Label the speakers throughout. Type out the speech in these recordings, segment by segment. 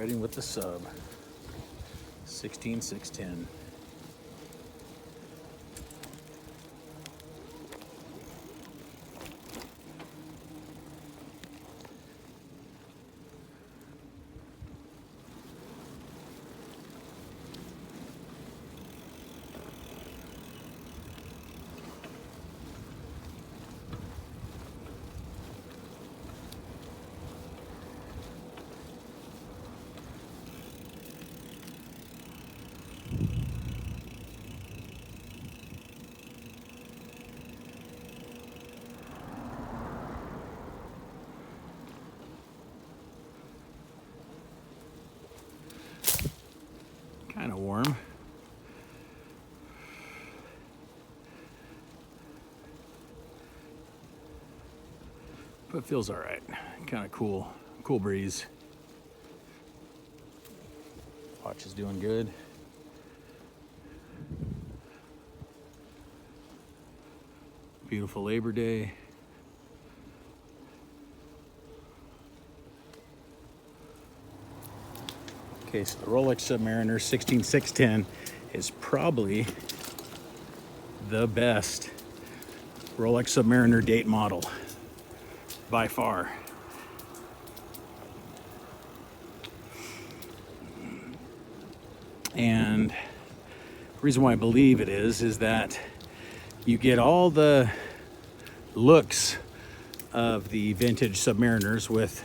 Speaker 1: riding with the sub 16610. Kind of warm. But feels all right. Kind of cool breeze. Watch is doing good. Beautiful Labor Day. Okay, so the Rolex Submariner 16610 is probably the best Rolex Submariner date model by far. And the reason why I believe it is that you get all the looks of the vintage Submariners with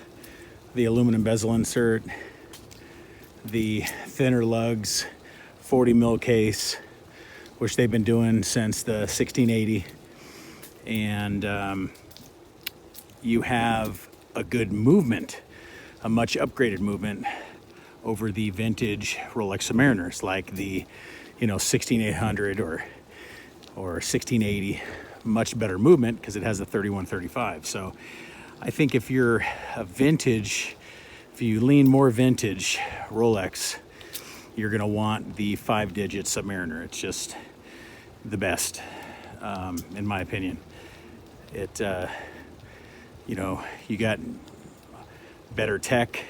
Speaker 1: the aluminum bezel insert, the thinner lugs, 40 mil case, which they've been doing since the 1680. And you have a good movement, a much upgraded movement over the vintage Rolex Submariners, like the 16800 or 1680. Much better movement because it has a 3135. So I think if you're a vintage, if you lean more vintage Rolex, you're gonna want the 5-digit Submariner. It's just the best, in my opinion. It, you got better tech.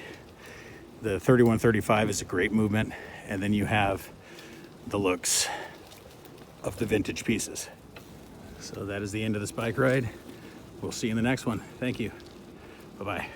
Speaker 1: The 3135 is a great movement, and then you have the looks of the vintage pieces. So that is the end of this bike ride. We'll see you in the next one. Thank you. Bye-bye.